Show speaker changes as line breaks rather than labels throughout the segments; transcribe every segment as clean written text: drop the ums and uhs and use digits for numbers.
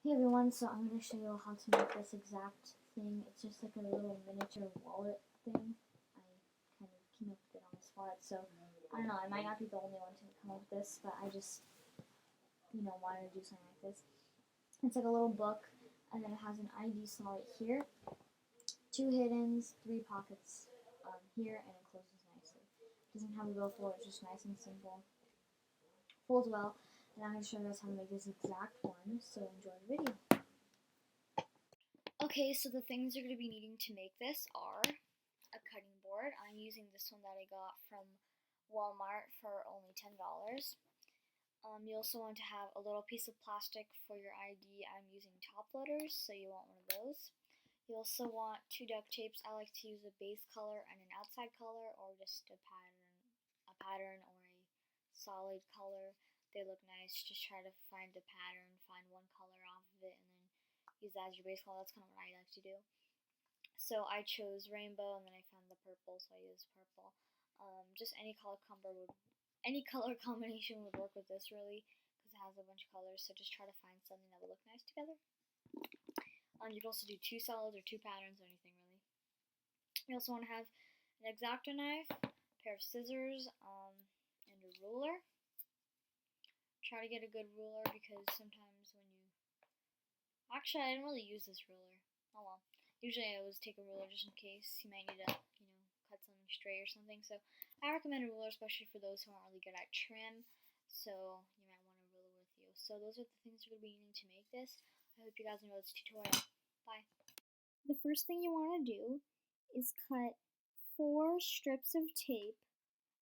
Hey everyone, so I'm going to show you how to make this exact thing. It's just like a little miniature wallet thing. I kind of came up with it on the spot, so I don't know, I might not be the only one to come up with this, but I just, wanted to do something like this. It's like a little book, and then it has an ID slot right here, 2 hiddens, 3 pockets here, and it closes nicely. It doesn't have a billfold, it's just nice and simple. Folds well, and I'm going to show you guys how to make this exact one, so enjoy the video. Okay, so the things you're going to be needing to make this are a cutting board. I'm using this one that I got from Walmart for only $10. You also want to have a little piece of plastic for your ID. I'm using top loaders, so you want one of those. You also want 2 duct tapes. I like to use a base color and an outside color, or just a pattern or a solid color. They look nice. Just try to find a pattern, find one color off of it, and then use that as your base color. That's kind of what I like to do. So I chose rainbow, and then I found the purple, so I used purple. Just any color combination would work with this, really, because it has a bunch of colors. So just try to find something that would look nice together. You can also do 2 solids or 2 patterns or anything, really. You also want to have an X-Acto knife, a pair of scissors, and a ruler. Try to get a good ruler, because sometimes when you... Actually, I didn't really use this ruler. Oh well. Usually I always take a ruler just in case you might need to, cut something straight or something. So I recommend a ruler, especially for those who aren't really good at trim. So you might want a ruler with you. So those are the things you're going to be needing to make this. I hope you guys enjoyed this tutorial. Bye. The first thing you want to do is cut 4 strips of tape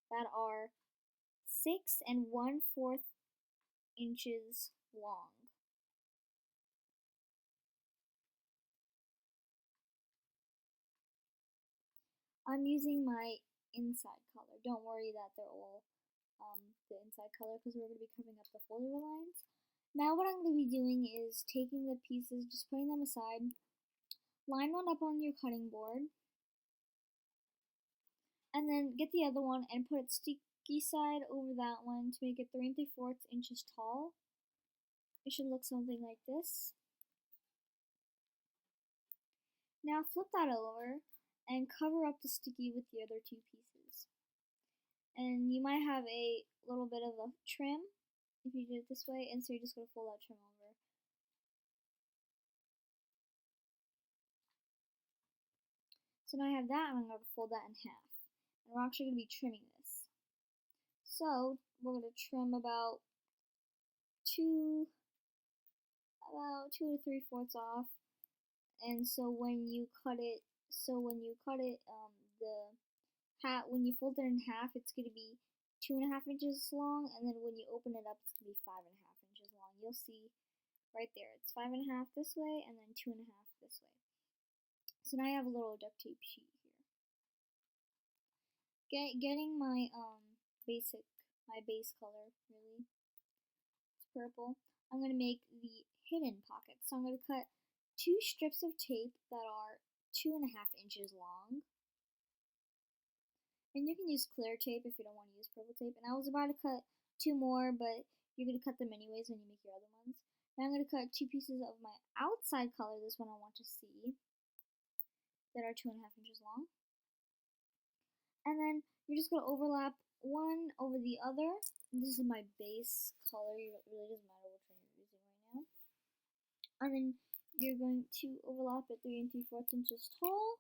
that are 6 1/4 inches long. I'm using my inside color. Don't worry that they're all the inside color, because we're going to be covering up the folder lines. Now what I'm going to be doing is taking the pieces, just putting them aside, line one up on your cutting board, and then get the other one and put it sticky side over that one to make it 3 3/4 inches tall. It should look something like this. Now flip that over and cover up the sticky with the other 2 pieces. And you might have a little bit of a trim if you do it this way, and so you're just going to fold that trim over. So now I have that, and I'm going to fold that in half. And we're actually going to be trimming this. So we're going to trim about 2 to 3/4 off. And so when you cut it, when you fold it in half, it's going to be 2.5 inches long, and then when you open it up, it's going to be 5.5 inches long. You'll see right there, it's 5.5 this way, and then 2.5 this way. So now I have a little duct tape sheet here. Getting my base color, really, it's purple. I'm going to make the hidden pockets. So I'm going to cut 2 strips of tape that are 2.5 inches long. And you can use clear tape if you don't want to use purple tape. And I was about to cut 2 more, but you're going to cut them anyways when you make your other ones. Now I'm going to cut 2 pieces of my outside color, this one I want to see, that are 2.5 inches long. And then you're just going to overlap one over the other. This is my base color. It really doesn't matter which one you're using right now. And then you're going to overlap it 3 3/4 inches tall.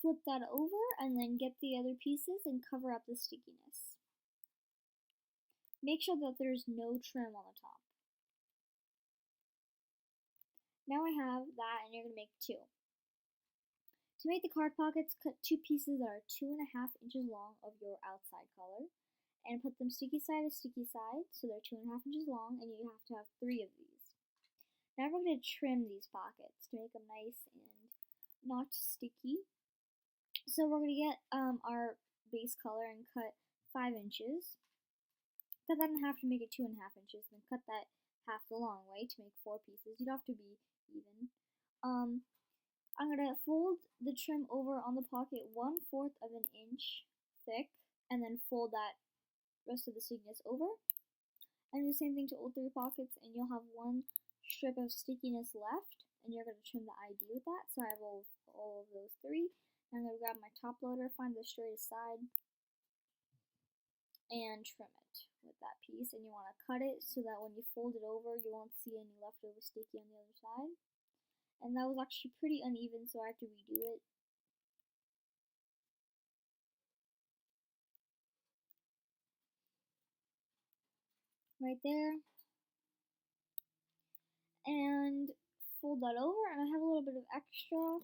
Flip that over, and then get the other pieces and cover up the stickiness. Make sure that there's no trim on the top. Now I have that, and you're going to make 2. To make the card pockets, cut 2 pieces that are 2.5 inches long of your outside color, and put them sticky side to sticky side, so they're 2.5 inches long, and you have to have 3 of these. Now we're going to trim these pockets to make them nice and not sticky. So we're going to get our base color and cut 5 inches. Cut that in half to make it 2.5 inches, then cut that half the long way to make 4 pieces. You don't have to be even. I'm going to fold the trim over on the pocket 1/4 of an inch thick, and then fold that rest of the stickiness over. And do the same thing to all 3 pockets, and you'll have one strip of stickiness left, and you're going to trim the ID with that. So I have all of those 3. I'm going to grab my top loader, find the straightest side, and trim it with that piece. And you want to cut it so that when you fold it over, you won't see any leftover sticky on the other side. And that was actually pretty uneven, so I had to redo it. Right there. And fold that over, and I have a little bit of extra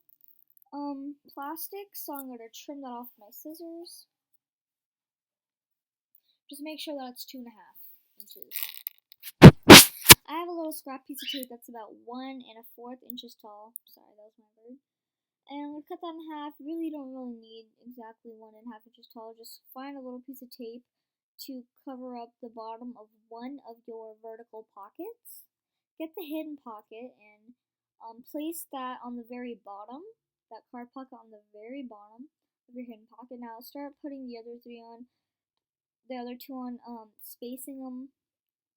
plastic, so I'm going to trim that off with my scissors. Just make sure that it's 2.5 inches. I have a little scrap piece of tape that's about 1 1/4 inches tall. Sorry, that was my bird. And I'm going to cut that in half. Really don't need exactly 1 1/2 inches tall. Just find a little piece of tape to cover up the bottom of one of your vertical pockets. Get the hidden pocket and place that on the very bottom, that card pocket on the very bottom of your hidden pocket. Now start putting the other 2 on, spacing them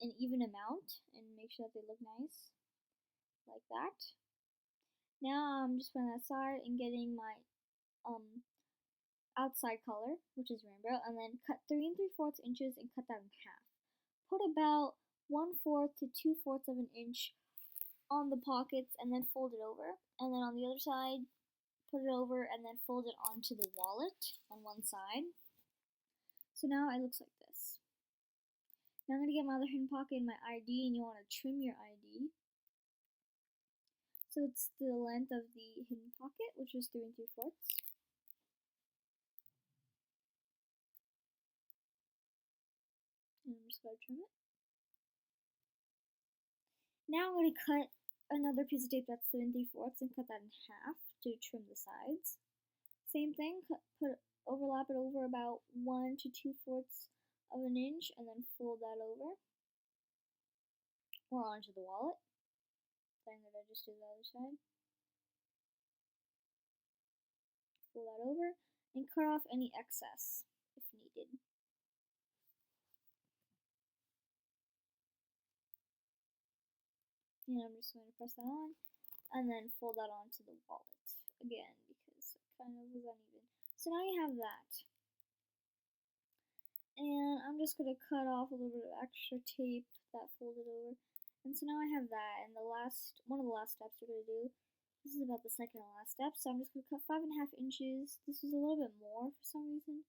an even amount and make sure that they look nice, like that. Now I'm just putting that aside and getting my outside color, which is rainbow, and then cut 3 3/4 inches and cut that in half. Put about 1/4 to 2/4 of an inch on the pockets and then fold it over. And then on the other side, put it over and then fold it onto the wallet on one side. So now it looks like this. Now I'm going to get my other hidden pocket and my ID, and you want to trim your ID. So it's the length of the hidden pocket, which is 3 3/4. And I'm just going to trim it. Now I'm going to cut another piece of tape that's 3 3/4 and cut that in half to trim the sides. Same thing, overlap it over about 1 to 2/4 of an inch and then fold that over or onto the wallet. Then I'm going to just do the other side. Fold that over and cut off any excess if needed. And I'm just going to press that on and then fold that onto the wallet again because it kind of was uneven. So now you have that. And I'm just going to cut off a little bit of extra tape that folded over. And so now I have that, and one of the last steps we're going to do, this is about the second and last step, so I'm just going to cut 5 1/2 inches. This was a little bit more for some reason.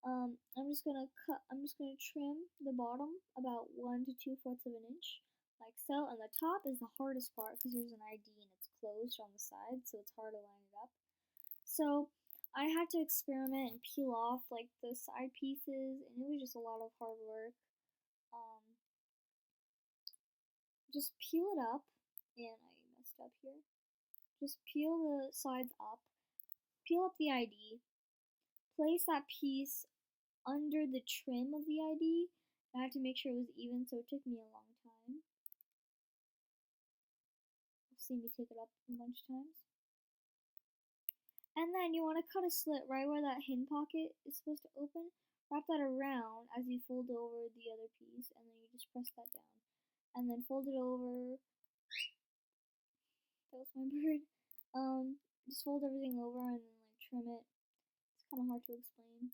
I'm just going to trim the bottom about 1 to 2/4 of an inch, like so, and the top is the hardest part because there's an ID and it's closed on the side, so it's hard to line it up. So I had to experiment and peel off like the side pieces, and it was just a lot of hard work. Just peel it up, and I messed up here. Just peel the sides up, peel up the ID, place that piece under the trim of the ID. I had to make sure it was even, so it took me a long time. You'll see me take it up a bunch of times. And then you want to cut a slit right where that hidden pocket is supposed to open. Wrap that around as you fold over the other piece, and then you just press that down. And then fold it over. That was my bird. Just fold everything over and then like trim it. It's kind of hard to explain,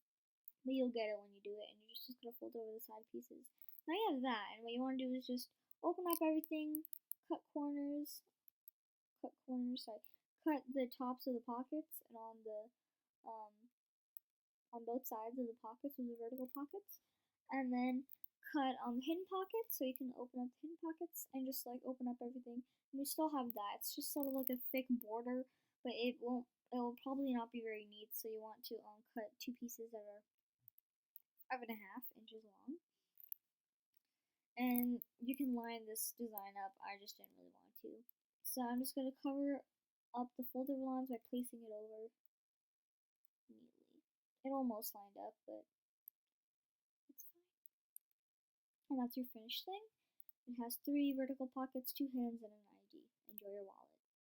but you'll get it when you do it. And you're just gonna fold over the side pieces. Now you have that, and what you want to do is just open up everything, cut the tops of the pockets and on both sides of the pockets with the vertical pockets, and then cut on the hidden pockets so you can open up the hidden pockets and just like open up everything. And we still have that. It's just sort of like a thick border, but it will probably not be very neat. So you want to cut 2 pieces that are 5 1/2 inches long. And you can line this design up. I just didn't really want to. So I'm just going to cover up the folded lines by placing it over neatly. It almost lined up, but it's fine. And that's your finished thing. It has 3 vertical pockets, 2 hands, and an ID. Enjoy your wallet.